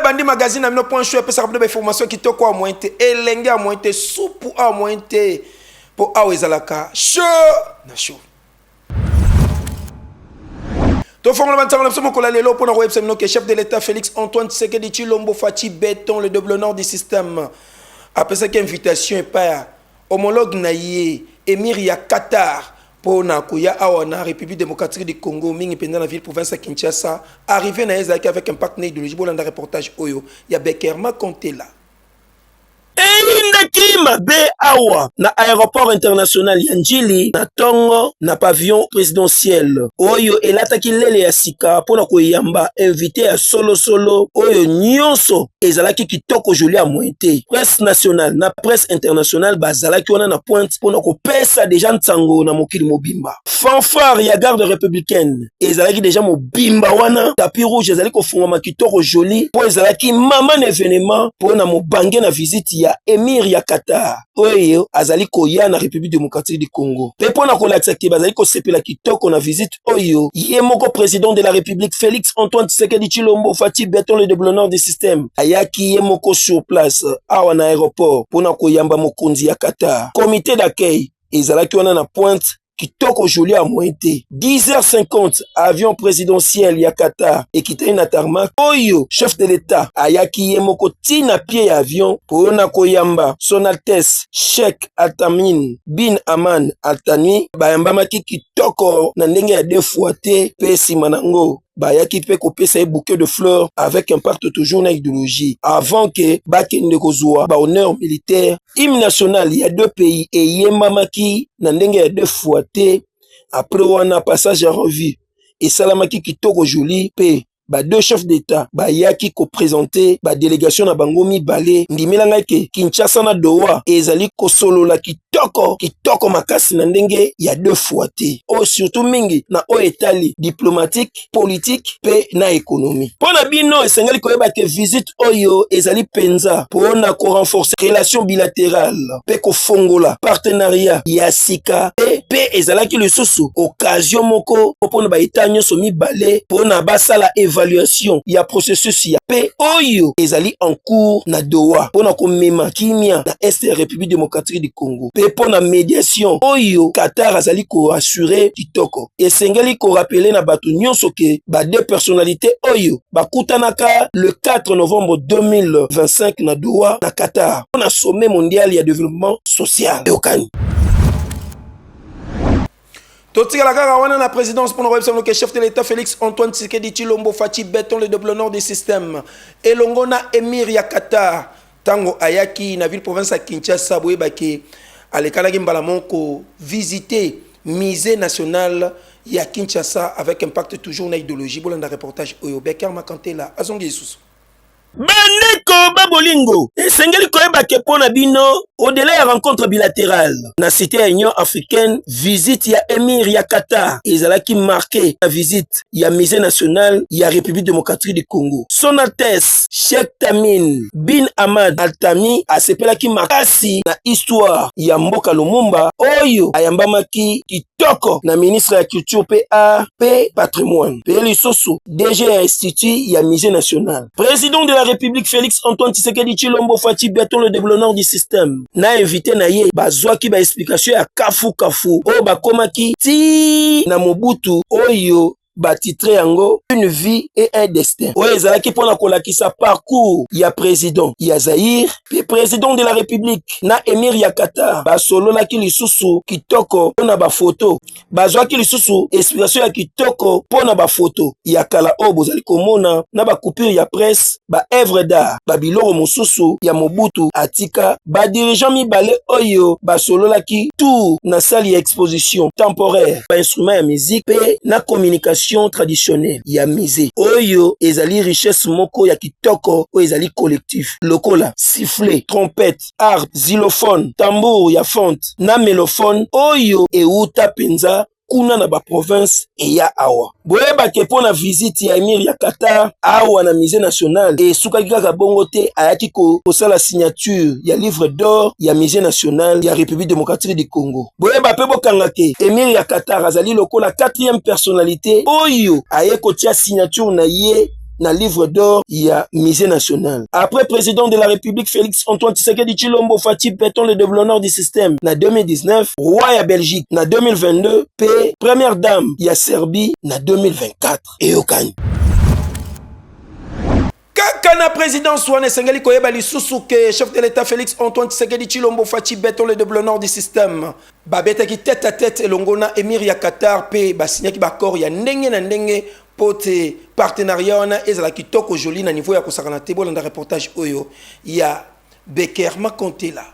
bandi magazine amino point show pesa kabdo information kitoko a mointe elenge a mointe soupu a mointe po awe zalaka show na show to fongo la bantanga la ko la lelo pour na website no que chef de l'état Félix Antoine Tshisekedi Tshilombo Fachi béton le double nord du système après cette invitation par homologue naie Émir ya Qatar pour na kuya awana République démocratique du Congo mingi pendant la ville province à Kinshasa arrivé na ezaki avec un partenaire idéologique bolanda reportage oyo ya Bekerma Kontela Mabe awa na aéroport international ya Njili na tongo na pavillon présidentiel oyo elataki lele ya sika pona koyamba invité ya solo oyo nyonso ezalaki kitoko joli ya mointe presse nationale na presse internationale bazalaki wana na pointe pona kopesa deja ntango na mokili mobimba fanfare ya garde républicaine ezalaki deja mobimba wana tapis rouge ezalaki kofungama kitoko joli po ezalaki mama na événement pona mobange na visite ya Émir ya Qatar oyo azali koya na République démocratique du Congo pe pona kolakisa ke bazali kosepela kitoko na visite oyo ye moko président de la République Félix Antoine Tshisekedi Tshilombo Fachi béton le double nord du système ayaki ye moko sur place awa na aéroport pona koyamba mokonzi ya Qatar comité d'accueil ezalaki wana na pointe kitoko joli à mointe 10h50 avion présidentiel ya Qatar et kitani na tarmac oyo chef de l'état ayaki ye moko tina pied avion pona koyamba son altesse Cheikh Altamine bin Aman Altani bayambamaki kitoko na ndenge ya defuate pe sima nango bayaki pe kopesa bouquet de fleurs avec un pacte toujours na idéologie avant que bakende kozwa ba honneur militaire hymne national ya deux pays et yembamaki na ndenge ya deux fois te après wana passage en revue et salamaki kitoko joli pe ba deux chefs d'état bayaki ko présenter ba délégation na bango mibale ndimelanga ke Kinshasa na Doha ezali ko solola kitoko makasi na ndenge ya deux fois te o surtout mingi na o etali diplomatique politique pe na économie pona bino esengali koyeba ke visite oyo ezali penza pona ko renforcer relation bilatérale pe ko fongola partenariat ya sika pe ezalaki lisusu occasion moko pona ba état nyonso mibale pona basala évaluation ya processus ya pe oyo ezali en cours na Doha pona ko mema kimia na est ya République démocratique du Congo pe pona médiation oyo Qatar azali ko assurer kitoko esengeli ko rappeler na bato nyonso ke ba deux personnalités oyo bakutanaka le 4 novembre 2025 na Doha na Qatar pona sommet mondial ya développement social yokani Totika la kaka wana na présidence pour le chef de l'état Félix Antoine Tshisekedi Tshilombo Fachi béton le double nord du système elongo na Émir ya Qatar tango ayaki na ville province à Kinshasa boyebaki alekalaki mbala moko visiter musée national ya Kinshasa avec impact toujours na idéologie bolanda reportage oyo Bekerma Kontela azongi isusu Bandeko babolingo esengeli koyeba ke pona bino au-delà ya rencontre bilatérale na cité ya Union africaine visite ya Émir ya Qatar ezalaki marqué la visite ya musée national ya République démocratique du Congo son altesse Cheikh Tamine bin Ahmad Altani asepelaki makasi na histoire ya mboka Lumumba oyo ayambamaki kitoko na ministre ya culture pe art pe patrimoine pe lisusu DG ya institut ya musée national président de la République Félix Antoine Tshisekedi Tshilombo Fachi béton le double nord du système na invité na ye bazwaki ba explication ya kafu oyo bakomaki ti na Mobutu oyo batitre yango une vie et un destin oyo ezalaki mpona kolakisa parcours ya président ya Zaïre pe président de la République na Émir ya Qatar basololaki lisusu kitoko mpona bafoto bazwaki lisusu explication ya kitoko mpona bafoto ya kala oyo bozali komona na bacoupure ya presse ba œuvre d'art babiloko mosusu ya Mobutu atika badirigeant mibale oyo basololaki tour na salle ya exposition temporaire ba instrument ya musique pe na communication traditionnelle ya musée oyo ezali richesse moko ya kitoko oyo ezali collectif lokola sifflet trompette harpe xylophone tambour ya fonte na mélophone oyo euta penza kuna na ba province eya awa boyeba ke pona visite ya Émir ya Qatar awa na musée national et sukaki kaka bongo te ayaki kosala signature ya livre d'or ya musée national ya République démocratique du Congo boyeba pe bokanga ke Émir ya Qatar azali lokola 4e personnalité oyo aye kotia signature na ye na livre d'or ya musée national. Après président de la République Félix Antoine Tshisekedi Tshilombo Fachi béton le développement du système na 2019, roi ya Belgique na 2022, pe première dame ya Serbie na 2024. Eyokani. Kaka na présidence wana esengeli koyeba lisusu ke chef de l'État Félix Antoine Tshisekedi Tshilombo Fachi béton le développement du système. Babetaki tête à tête elongo na émir ya Qatar pe basinyaki bakor ya ndenge na ndenge pote partenariat wana ezala kitoko joli na niveau ya kosakana te bolanda reportage oyo ya Becker Makontela.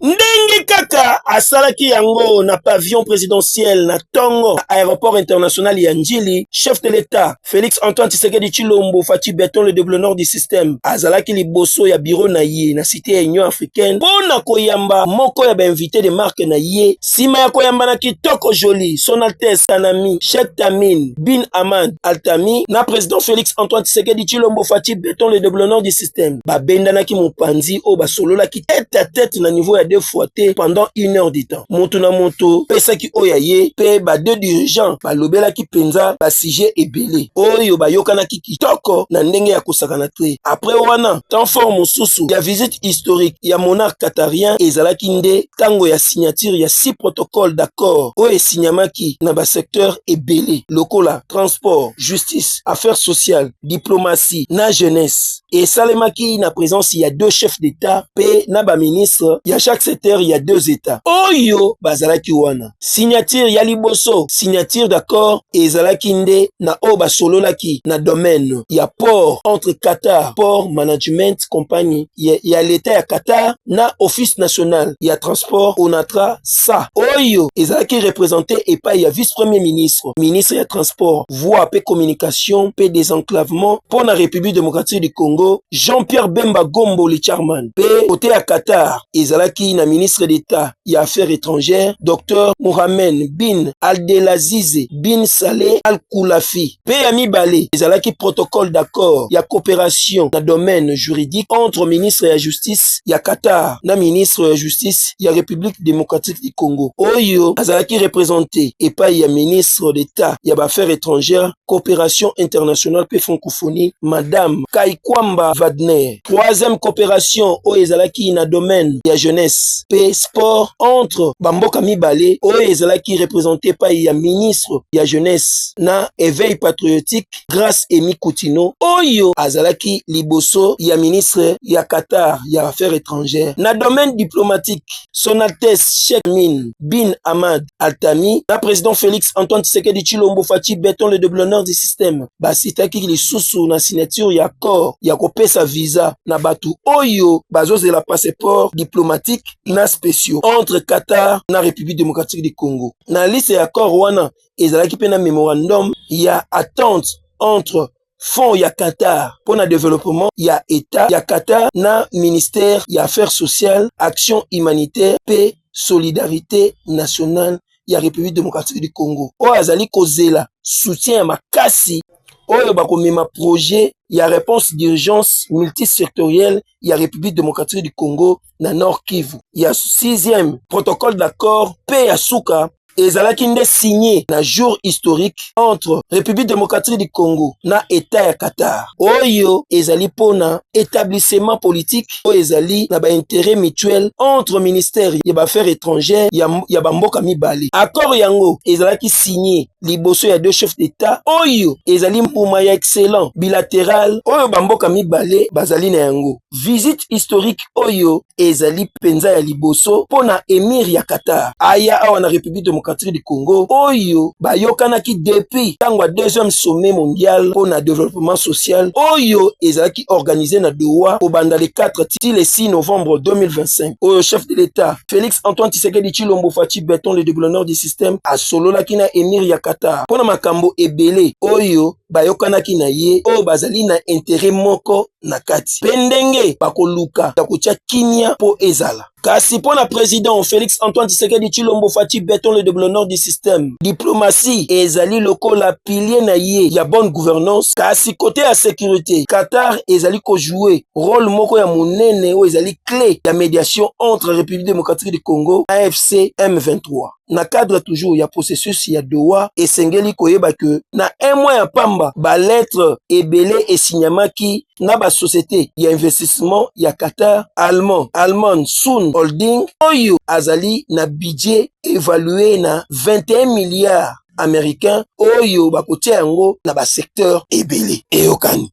Ndenge kaka asalaki yango na pavillon présidentiel na Tongo na aéroport international ya Njili, chef de l'État Félix Antoine Tshisekedi Tshilombo Fachi béton le développement du système azalaki liboso ya bureau na ye na cité ya Union africaine pona koyamba moko ya bainvité de marque na ye sima ya koyamba na kitoko joli son altesse Tanami Sheikh Tamim bin Hamad Al Thani na président Félix Antoine Tshisekedi Tshilombo Fachi béton le développement du système babendanaki mopanzi o basololaki tête à tête na niveau ya fois pendant 1 heure de temps. Moto na moto, pesaki oyaye, pe ba deux dirigeants, ba lobela ki penza, ba sujet ebele. Oyo ba yokana ki kitoko na ndenge ya kosakana te. Après wana, temps fort mosusu, ya visite historique, ya monarque qatarien, ezalaki nde tango ya signature ya 6 protocoles d'accord. Oyo signamaki na ba secteur ebele. Lokola, transport, justice, affaires sociales, diplomatie, na jeunesse. Et salemaki na présence ya 2 chefs d'État, pe na ba ministre, ya chaque secteur il y a 2 états. Oyo bazalaki wana. Signature ya liboso, signature d'accord ezalaki nde na o basololaki na domaine ya port entre Qatar, port management compagnie ya l'état ya Qatar na office national ya transport Onatra sa. Oyo ezalaki représenté epai ya vice-premier ministre, ministre ya transport, voie pe communication pe désenclavement pour la République démocratique du Congo, Jean-Pierre Bemba Gombo le chairman. Pe côté ya Qatar ezalaki na ministre d'État ya affaires étrangères Dr Mohamed bin Abdelaziz bin Saleh Al Koulafi. Pe ya mibale ezalaki protocole d'accord ya coopération na domaine juridique entre ministre ya justice ya Qatar na ministre ya justice ya République démocratique du Congo. Oyo azalaki représenté epai ya ministre d'État ya affaires étrangères, coopération internationale pe francophonie Madame Kaikwamba Wagner. Troisième coopération oyo ezalaki na domaine ya jeunesse pe sport entre bamboka mibale oyo ezalaki représenté par ya ministre ya jeunesse na éveil patriotique grâce Emi Koutino oyo azalaki liboso ya ministre ya Qatar ya affaires étrangères. Na domaine diplomatique son altesse Sheikh Tamim bin Hamad Al Thani na président Félix Antoine Tshisekedi Tshilombo Fachi béton le développement du système basitaki lisusu na signature ya accord ya kopesa visa na batu oyo bazozela passeport diplomatique na spéciaux entre Qatar na République démocratique du Congo. Na liste ya accord wana ezalaki pe na memorandum ya attente entre fonds ya Qatar pour le développement ya état ya Qatar na ministère ya affaires sociales, action humanitaire pe solidarité nationale ya République démocratique du Congo. O azali kozela soutien ya makasi oyo bakomema projet ya réponse d'urgence multisectorielle ya République démocratique du Congo na Nord Kivu. Ya 6e protocole d'accord pe ya suka ezalaki nde signé na jour historique entre République démocratique du Congo na État ya Qatar. Oyo ezali pona établissement politique oyo ezali na ba intérêt mutuel entre ministère ya affaires étrangères ya bamboka mibale. Accord yango ezalaki signé liboso ya 2 chefs d'État oyo ezali mpuma ya excellent bilatéral oyo bamboka mibale bazali na yango. Visite historique oyo ezali penza ya liboso pona émir ya Qatar aya awa na République démocratique du Congo oyo bayokanaki depuis tango 2e sommet mondial pour le développement social oyo ezalaki organisé na Doha au banda le 4 ti le 6 novembre 2025. Oyo chef de l'État Félix Antoine Tshisekedi Tshilombo Fachi béton le développement du système asololaki na émir ya Qatar pona makambo ebele oyo bayokanaki na ye oyo bazali na intérêt moko na kati pendenge bakoluka ya kotia kimia po ezala. Kasi pour le président Félix Antoine Tshisekedi Tshilombo Fachi béton le développement du système diplomatie ezali lokola pilier na ye ya bonne gouvernance. Kasi côté ya sécurité Qatar ezali ko jouer rôle moko ya monene o ezali clé ya médiation entre République démocratique du Congo AFC M23. Na cadre toujours ya processus ya Doha esengeli koyeba que na 1 mois ya pamba koyamba ba lettre ebele esinyamaki na ba société ya investissement ya Qatar Allemande Sun Holding oyo azali na budget évalué na 21 milliards américains oyo bakotia yango na ba secteur ebele eyokani.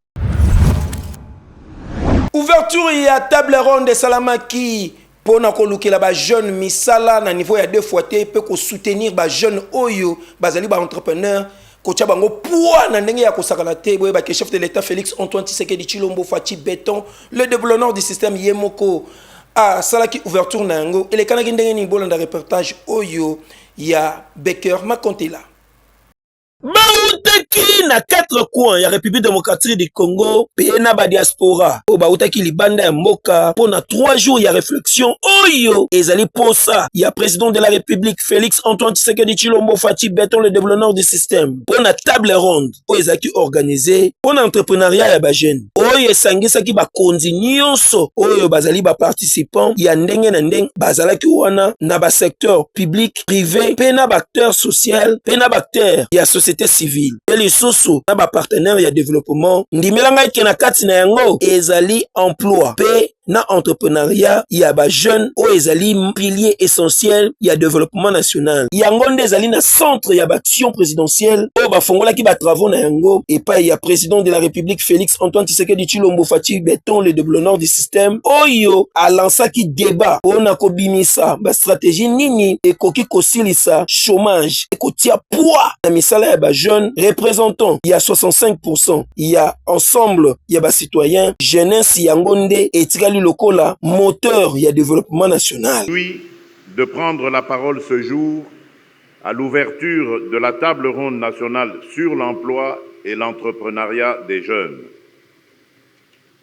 Ouverture ya table ronde Salamaki pour na kolukela ba jeune misala na niveau ya 2 fois te pe ko soutenir ba jeune oyo bazali ba entrepreneur ko tia bango poids na ndenge ya kosakala te boye ba chef de l'état Félix Antoine Tshisekedi Tshilombo Fachi Béton le développement du système yemoko a salaki ouverture na yango ele kana ndenge ni bolanda reportage oyo ya Becker Makontela. Bautaki na 4 coins ya République démocratique du Congo pe na ba diaspora o bautaki libanda ya mboka pona 3 jours ya réflexion oyo ezali posa ya président de la République Félix Antoine Tshisekedi Tshilombo Fachi Béton le développement du système pona table ronde oyo ezaki organisé pona entrepreneuriat ya ba jeune oyo esangisaki bakonzi nyonso oyo bazali ba participants ya ndenge na ndenge bazalaki wana na ba secteur public privé pe na ba acteur social pe na ba acteur ya société civile et les soso na ba partenaires ya développement ndimelanga ike na kati na yango ezali emploi pe na entrepreneuriat ya ba jeune o ezali pilier essentiel ya développement national yango nde ezali na centre ya action présidentielle o bafongolaki ba travaux na yango epai ya président de la République Félix Antoine Tshisekedi Tshilombo Fachi Béton le développement du système oyo alansaki débat pona kobimisa ba stratégie nini ekoki kosilisa chômage ekotia poids na misala ya ba jeune représentant ya 65% ya ensemble ya ba citoyens jeunesse yango nde etikali lokola moteur ya développement national. Puis de prendre la parole ce jour à l'ouverture de la table ronde nationale sur l'emploi et l'entrepreneuriat des jeunes.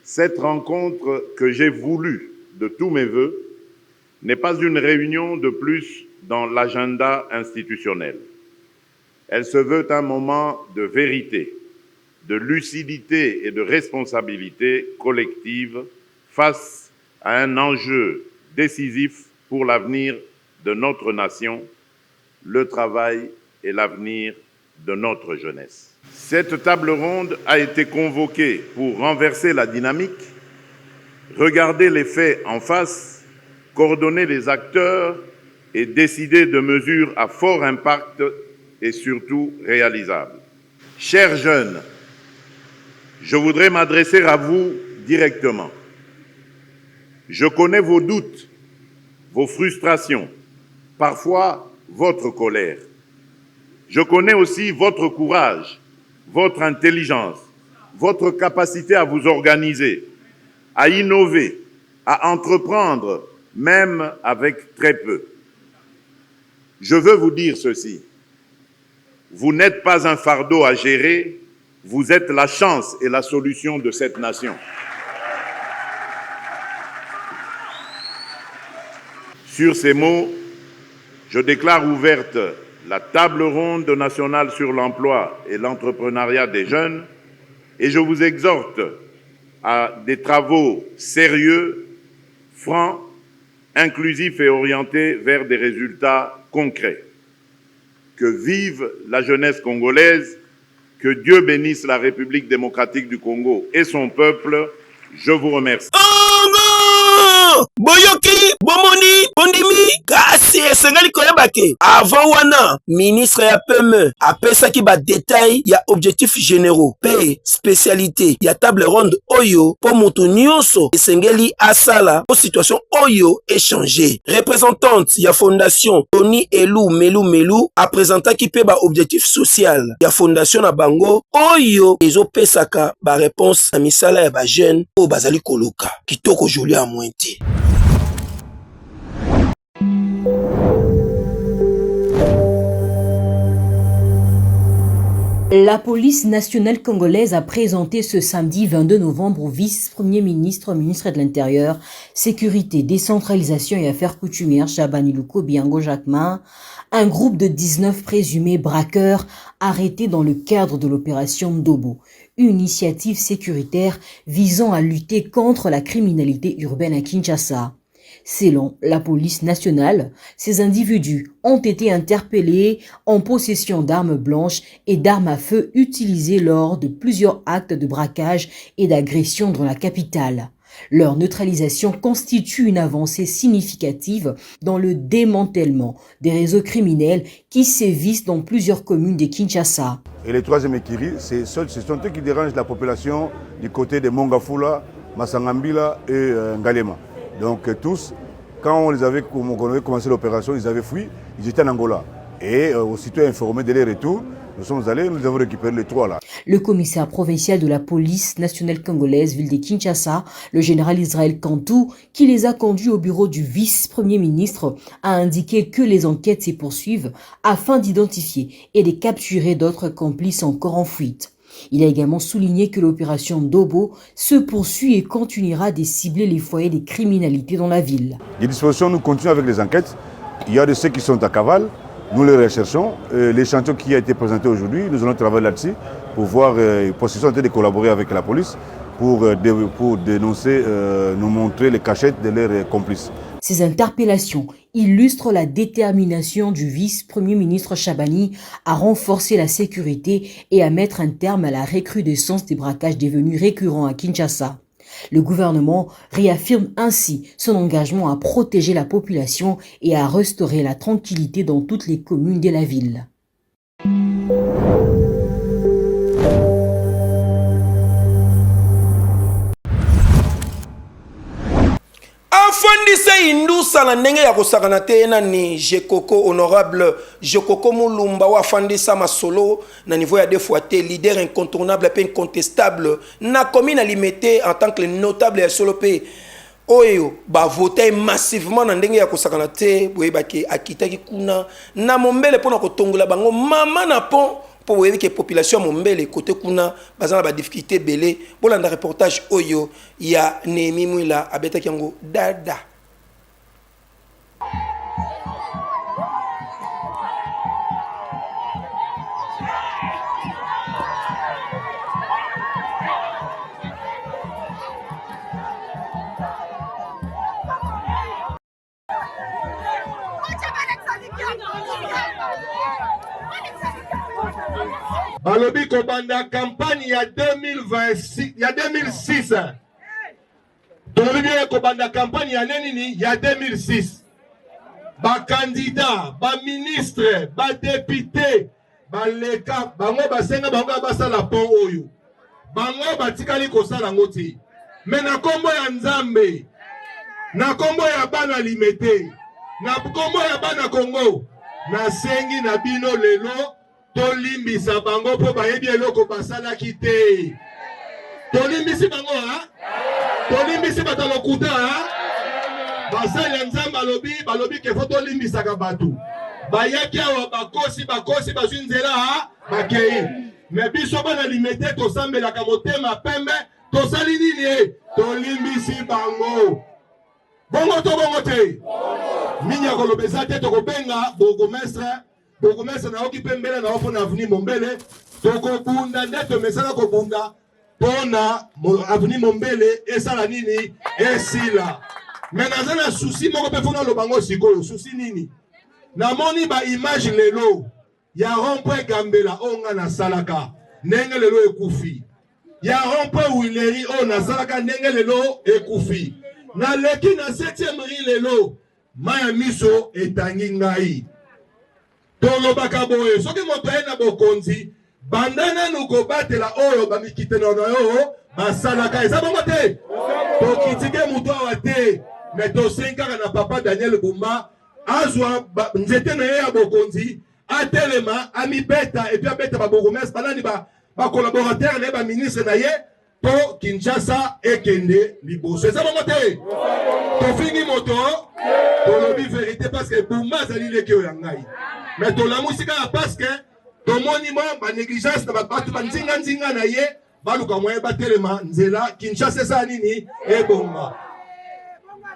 Cette rencontre que j'ai voulu de tous mes voeux n'est pas une réunion de plus dans l'agenda institutionnel. Elle se veut un moment de vérité, de lucidité et de responsabilité collective face à un enjeu décisif pour l'avenir de notre nation, le travail et l'avenir de notre jeunesse. Cette table ronde a été convoquée pour renverser la dynamique, regarder les faits en face, coordonner les acteurs et décider de mesures à fort impact et surtout réalisables. Chers jeunes, je voudrais m'adresser à vous directement. Je connais vos doutes, vos frustrations, parfois votre colère. Je connais aussi votre courage, votre intelligence, votre capacité à vous organiser, à innover, à entreprendre, même avec très peu. Je veux vous dire ceci. Vous n'êtes pas un fardeau à gérer, vous êtes la chance et la solution de cette nation. Sur ces mots, je déclare ouverte la table ronde nationale sur l'emploi et l'entrepreneuriat des jeunes et je vous exhorte à des travaux sérieux, francs, inclusifs et orientés vers des résultats concrets. Que vive la jeunesse congolaise, que Dieu bénisse la République démocratique du Congo et son peuple. Je vous remercie. Boyoki, bomoni, bondimi, kasi esengali koyeba ke avant wana ministre ya PME apesaki ba détail ya objectifs généraux pe spécialité ya table ronde oyo po mutu nyonso esengeli asala po situation oyo échanger. Représentante ya fondation Tony Melu a présentaki pe ba objectif social ya fondation na bango oyo ezopesaka ba réponse na misala ya ba jeune o bazali koluka kitoko Julien Mwenti. La police nationale congolaise a présenté ce samedi 22 novembre au vice-premier ministre, ministre de l'Intérieur, Sécurité, Décentralisation et Affaires coutumières, Chabani Luko Biango Jacquemin, un groupe de 19 présumés braqueurs arrêtés dans le cadre de l'opération Ndobo, une initiative sécuritaire visant à lutter contre la criminalité urbaine à Kinshasa. Selon la police nationale, ces individus ont été interpellés en possession d'armes blanches et d'armes à feu utilisées lors de plusieurs actes de braquage et d'agression dans la capitale. Leur neutralisation constitue une avancée significative dans le démantèlement des réseaux criminels qui sévissent dans plusieurs communes de Kinshasa. Et les troisième écuries, ce sont eux qui dérangent la population du côté de Mongafula, Masangambila et Ngalema. Donc tous, quand on avait commencé l'opération, ils avaient fui, ils étaient en Angola. Et aussitôt informés de leur retour, nous sommes allés, nous avons récupéré les trois là. Le commissaire provincial de la police nationale congolaise, ville de Kinshasa, le général Israël Kantou, qui les a conduits au bureau du vice-premier ministre, a indiqué que les enquêtes se poursuivent afin d'identifier et de capturer d'autres complices encore en fuite. Il a également souligné que l'opération Dobo se poursuit et continuera de cibler les foyers de criminalité dans la ville. Les dispositions, nous continuons avec les enquêtes. Il y a de ceux qui sont à cavale. Nous les recherchons. L'échantillon qui a été présenté aujourd'hui, nous allons travailler là-dessus pour voir, pour de collaborer avec la police pour dénoncer, nous montrer les cachettes de leurs complices. Ces interpellations illustrent la détermination du vice-premier ministre Chabani à renforcer la sécurité et à mettre un terme à la recrudescence des braquages devenus récurrents à Kinshasa. Le gouvernement réaffirme ainsi son engagement à protéger la population et à restaurer la tranquillité dans toutes les communes de la ville. afandisa indusa na ndenge ya kosakana te nani Jekoko honorable Jekoko Mulumba wa afandisa masolo na niveau ya fois te leader incontournable et incontestable na commune limité en tant que notable ya solo pe oyo ba voter massivement na ndenge ya kosakana te boyebaki akitaki kuna na mombele pona kotongola bango mama na pont pour voir que la population mombele côté kuna bazana ba difficulté belé bolanda reportage oyo ya Nemi Mwila abeta kiango dada balobi kobanda campagne ya 2026 ya 2006 tolobi bien kobanda campagne ya nini ya 2006 ba candidat ba ministre ba député ba leka bango basenga bango basala pont oyo bango batikali kosala ngoti mais na kombo ya Nzambe na kombo ya bana limité na kombo ya bana Congo na sengi na bino lelo tolimbisa bango po bayebi eloko basalaki te tolimbisi bango ha tolimbisi batalokuta ha basali ya Nzambe balobi ke fo tolimbisaka bato bayaki awa bakosi bazwi nzela ha bakei me biso bana limete tosambelaka motema pembe tosali nini tolimbisi bango bongo to bongo te minya kolobeza te tokobenga bourgmestre na okipe mbele na ofona avenue Mombele tokobunda nde tomesana kobunda pona avenue Mombele esala nini esila mais naza na souci moko pe fona lobango sikoyo souci nini namoni ba image lelo ya rond-point Gambela onga na salaka ndenge lelo ekufi ya rond-point Wileri o na salaka ndenge lelo ekufi na leki na 7e rue lelo maya miso etangi ngai tolobaka boye soki moto aye na bokonzi bandana nuko batela oyo bamikite na yo basalaka eza bongo te tokitike mutu awa te me tosenkaka na papa Daniel Bumba azwa nzete na ye ya bokonzi atelema amibeta epi abeta babourgmestre banani bakolaborateur na ye baministre na ye po Kinshasa ekende liboso eza bongo te tofingi moto tolobi vérité parce que Bumba azali leki oyo ya ngai mais tolamusika parce que tomoni mo ba négligence na bato banzinga na ye baluka moye batelema nzela Kinshasa esa nini ebonga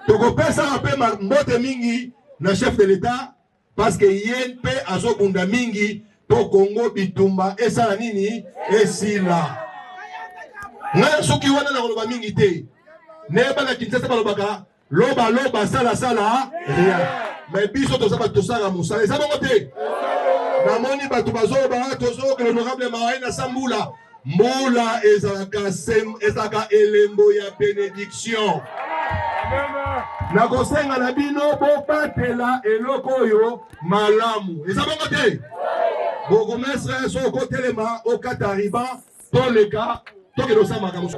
tokopesa ape mbote mingi na chef de l'état parce que ye mpe azobunda mingi po Congo bitumba esala nini esila ngai soki wana na koloba mingi te neyeba na Kinshasa balobaka Loba loba sala sala rien. Mais biso to saba to sala musala. Ça va monter. Namoni batu bazoba tozo que l'honorable Maïna Sambula. Moula ezaka elembo ya bénédiction. Na kosenga na bino bobatela eloko oyo malamu. Eza bongo te. Bourgmestre so kotelema o katariba toleka tokelo sama kamusu.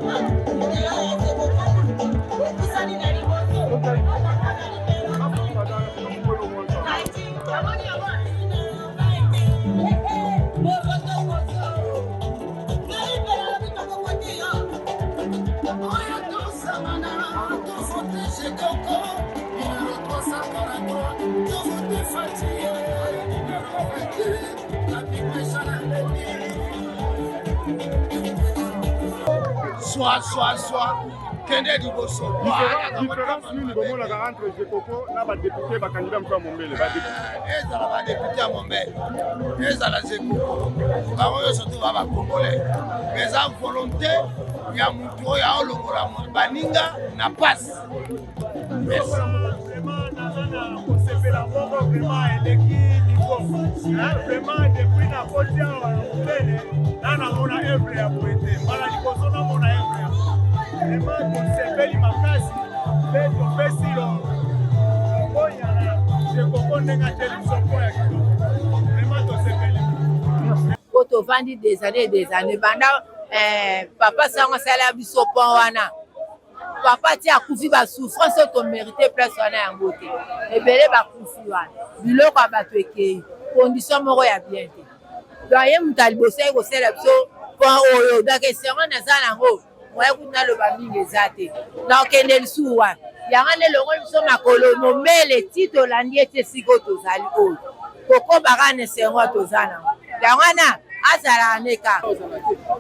Soit, Kende Liboso. Différence nini bomolaka entre Jekoko na badepute bakandida mpo ya Mombele ezala badepute ya Mombele ezala Jekoko bango nyonso to baba Congolais eza volonté ya mutu oyo aolongola baninga na pasi. kosepela moko vraiment eleki niveau vraiment depuis na koti awa na Mombele na namona œuvre ya poete mbala liboso namona œuvre ya vraiment tosepeli makasi mpe topesi lokonya na Jekoko ndenge ateli biso mpo ya kitoko vraiment tosepeli po tovandi des années banda papa sango asala biso pon wana papa ti akufi basouffrance oyo tomérite place wana yango te ebele bakufi wana biloko ya bato ekei condition moko ya bien te donc ye moto aliboso ye kosala biso pon oyo donc esengo naza nango moye kuti naloba mingi eza te nakokende lisusu wana yango nde elongo biso makolo Mombele ti tolandi ete esika oyo tozali oyo tokobaka na esengo toza nango yango wana azalaka neka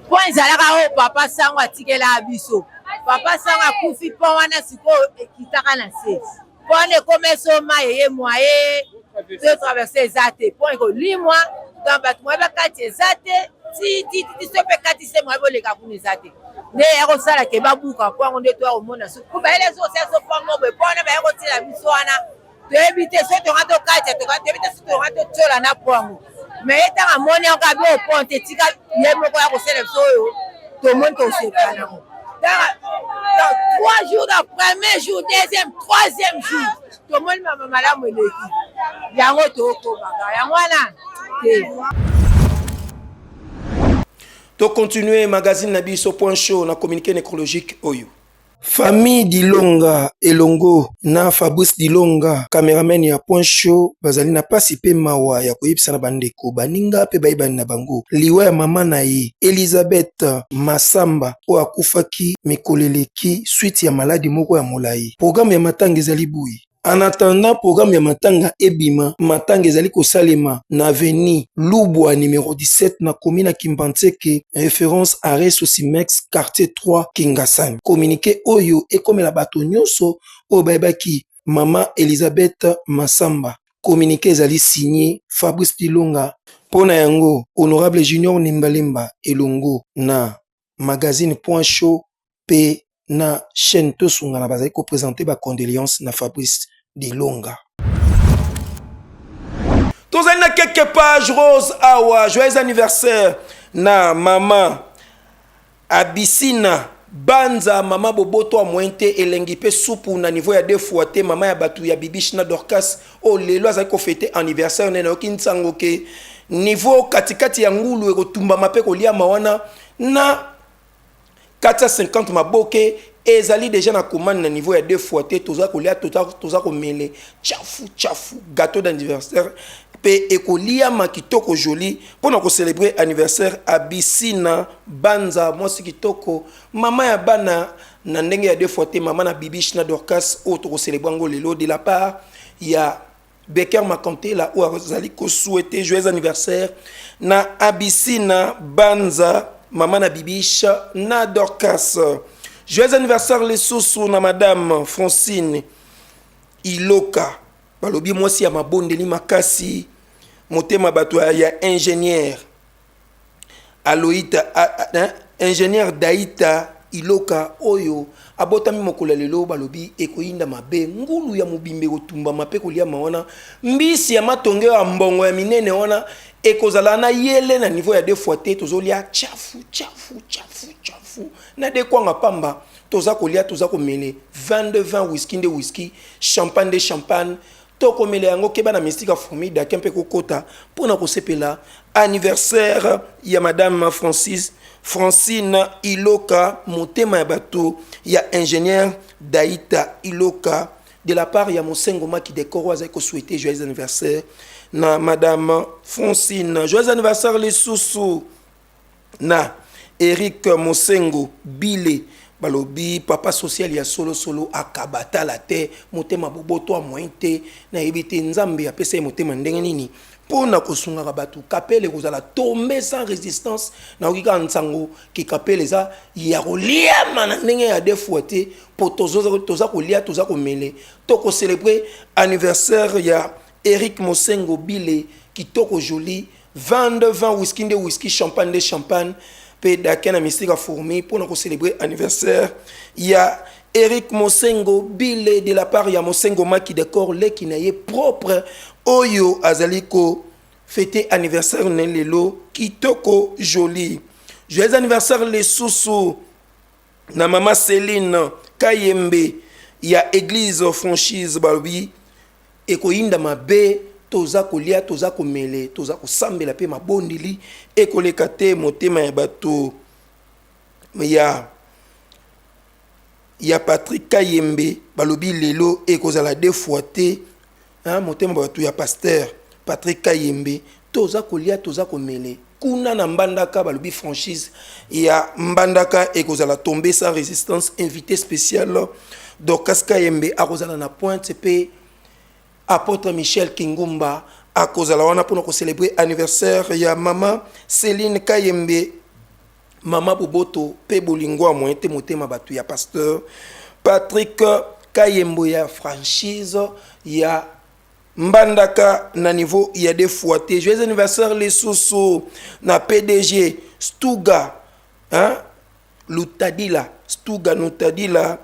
mpo ezalaka oyo papa sango atikelaka biso papa sango akufi mpo wana sikoyo ekitaka na se mpona ekomeso mai eye moye to traverse eza te mpo ekolimwa donc bato moye bakati eza te ti so mpe kati se moye boleka kuna eza te nde ya kosala ke babuka mpo yango nde toya komona so bayele ezokosala so mpongo boye mpona baya kotina biso wana toyebi te so tonga tokatia toyebi te so tonga totyola na mpongo mais etanga moni yango abi oponte tika ye moko ya kosala biso oyo tomoni tosepana nango. Donc, 3 jours de premier jour, deuxième, troisième jour, tout le monde m'a malamu eleki. Yango toko baka, yango wana. To continuer magazine na biso point show na communiqué nécrologique oyo. Famille Dilonga elongo na Fabrice Dilonga cameraman ya point show bazali na pasi pe mawa ya koyebisa na bandeko baninga pe bayibani na bango liwa ya mama na ye Elizabeth Masamba o akufaki mikoleleki suite ya maladi moko ya molai. Programme ya matanga ezali buyi. En attendant programme ya matanga ebima matanga ezali kosalema na avenue Lubwa numéro 17 na commune Kimbantseke référence arrêt Sosimex quartier 3 Kingasani. Communiqué oyo ekomela bato nyonso oyo bayebaki mama Elizabeth Masamba. Communiqué ezali signé Fabrice Dilonga. Pona yango honorable Junior Nimbalemba elongo na magazine point show pe na chaîne Tosunga na bazali ko présenter ba condoléances na Fabrice Dilonga. Tozali na quelques pages rose awa joyeux anniversaire na mama Abisina Banza mama boboto a mointe elengi pe supu na niveau ya 2 fois te mama ya batu ya Bibish na Dorcas o lelo azali ko fêter anniversaire nena okinsango ke niveau katikati ya ngulu ekotumba mape kolia mawana na 450 maboke ezali déjà na commande na niveau ya 2 fois te toza kolia toza komele chafu gâteau d'anniversaire pe ekolia makitoko joli pona ko célébrer anniversaire Abisina Banza mwasi kitoko mama ya bana na ndenge ya 2 fois te mama na Bibish na Dorcas o to ko célébrer ngo lelo de la part ya Becker Makanté la ou azali ko souhaiter joyeux anniversaire na Abisina Banza mama na Bibish na Dorcas. Joyeux anniversaire les sous na madame Francine Iloka balobi mwasi ya mabondeli makasi motema bato ya ingénieur Aloïta ingénieur Daïta iloka oyo abotami mokolo lelo balobi ekoyinda mabe ngulu ya mobimbe kotumba mape kolia mawana mbisi ya matonge ya mbongo ya minene wana ekozala na yele na niveau ya deux fois te tozolia chafu na de kwanga pamba toza kolia toza komele 22 whisky nde whisky champagne de champagne tokomele yango keba na mystique formide kempe kokota pona kosepela anniversaire ya madame Francine Iloka motema ya bato ya ingénieur Daïta Iloka de la part ya Mosengo Maki Dekoro aza ko souhaiter joyeux anniversaire na madame Francine joyeux anniversaire les sousou na Eric Mosengo Bile balobi papa social ya solo akabata la te motema boboto a mointe na ebite nzambe ya pesa motema ndenge nini pona kosunga batu kapele kozala tomber sans résistance na okika nsango ki kapele za ya kolia mana ndenge ya deux fois te po toza kolia toza komele toko célébrer anniversaire ya Eric Mosengo Bile kitoko joli 22 whisky de whisky champagne de champagne pe dakena mystique fourmi pour nous célébrer anniversaire il y a Eric Mosengo Bile de la part ya Mosengo Maki décor le qui naye propre oyo azaliko fêter anniversaire nelelo kitoko joli joyeux anniversaire les sousou na mama Céline Kayembe ya église franchise balbi ekoyinda mabe toza kolia toza komele toza kosambela pe mabondili ekoleka te motema ya bato ya Patrick Kayembe balobi lelo ekozala deux fois te motema bato ya pasteur Patrick Kayembe toza kolia toza komele kuna na mbandaka balobi franchise ya mbandaka ekozala tomber sans résistance invité spécial Dorcas Kayembe akozala na pointe pe apôtre Michel Kingumba a kozala wana pour nous célébrer anniversaire ya mama Céline Kayembe mama Boboto pe bolingwa mointe motema batu ya pasteur Patrick Kayembo ya franchise ya mbandaka na niveau ya deux fois te joyeux anniversaire les soso na PDG Stuga Lutadila Stuga Lutadila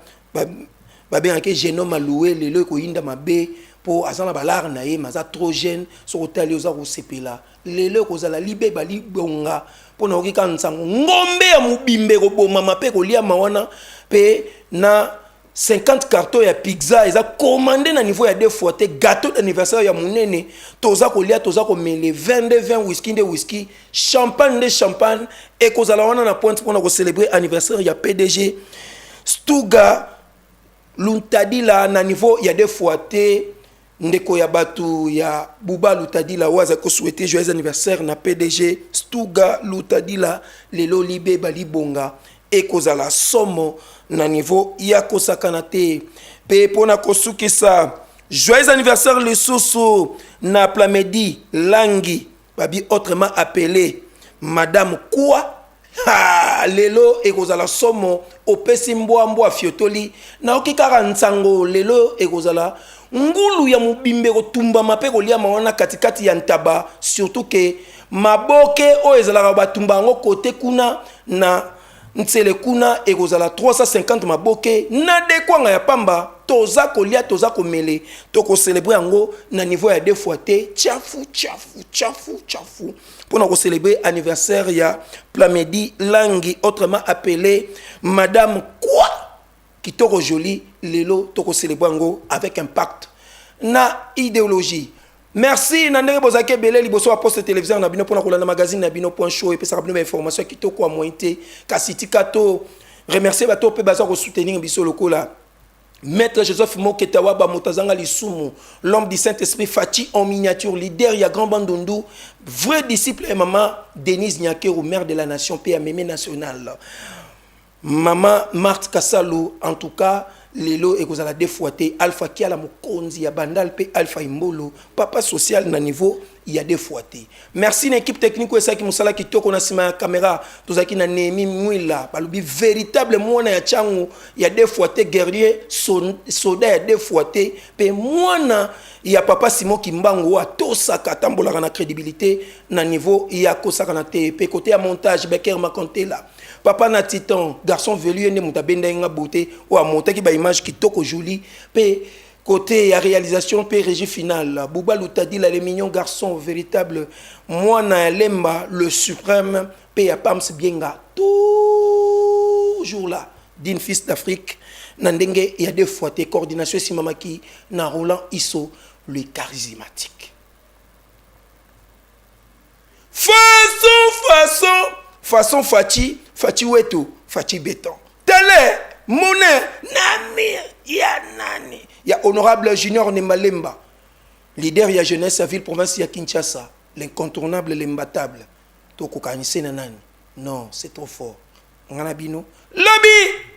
babengaki genome aloué lelo koyinda mabe po azana balar na ye maza trop jeune so otali oza kosepela lelo kozala libe bali bonga pona okika nsango ngombe ya mubimbe koboma mape kolia mawana pe na 50 cartons ya pizza eza commandé na niveau ya deux fois te gâteau d'anniversaire ya munene toza kolia toza komele 22 whisky de whisky champagne de champagne et kozala wana na pointe pona ko célébrer anniversaire ya PDG Stuga Luntadila na niveau ya deux fois te ndeko ya batu ya Buba Lutadila waza ko souhaiter joyeux anniversaire na PDG Stuga Lutadila lelo libe bali bonga ekozala somo na niveau ya kosakana te pe pona kosukisa joyeux anniversaire le soso na Plamedi Langi babi autrement appelé madame quoi lelo ekozala somo opesi mbwa fiotoli na okikaka nsango lelo ekozala ngulu ya mubimbe kotumba mape kolia mawana katikati ya ntaba surtout que maboke o ezalaka batumba yango kote kuna na ntsele kuna ekozala 350 maboke na dekwanga ya pamba toza kolia toza komele toko célébrer yango na niveau ya deux fois te chafu pour nous célébrer anniversaire ya Plamedi Langi autrement appelé madame quoi kitoko joli lelo toko célébrer yango avec impact na idéologie. Merci Nandere Bozake Belé liboso poste télévision na bino pona kolanda magazine na bino point show et pesa bino information kitoko a mointe kasiti kato remercier bato pe baza ko soutenir biso lokola Maître Joseph Moketawaba Motazanga Lisumu, l'homme du Saint-Esprit Fati en miniature, leader ya Grand Bandundu, vrai disciple et maman Denise Nyakeru, mère de la nation, PMM nationale. Maman Marthe Kassalou, en tout cas, lelo ekozala deux fois te Alpha Kiala Mokonzi ya Bandal pe Alpha Imbolo, papa social na niveau il y a des fois. Merci à l'équipe technique qui m'a dit que la caméra, tout ça qui n'a Némi Mouila, le véritable moi na changu, il y a des fois guerrier, soda il y a des fois pe moi il y a papa Simon Kimbango a tout ça katambola na crédibilité na niveau il y a ko ça na pe côté à montage Becker m'a compté là. Papa na Titan, garçon velu ne muta benda nga beauté ou a monter qui ba image qui toko joli pe côté à réalisation pe régie finale Bouba Loutadi là les mignons garçons véritable moi na lemba le suprême pe a Pams Bienga toujours là d'une fils d'Afrique nandenge il y a des fois tes coordination simamaki na Roland Isso le charismatique façon Fati Weto Fati Béton télé monnaie namir ya nani ya honorable Junior Nemalemba leader ya jeunesse à ville province ya Kinshasa l'incontournable l'imbattable toko kanise na nani non c'est trop fort ngana bino lobby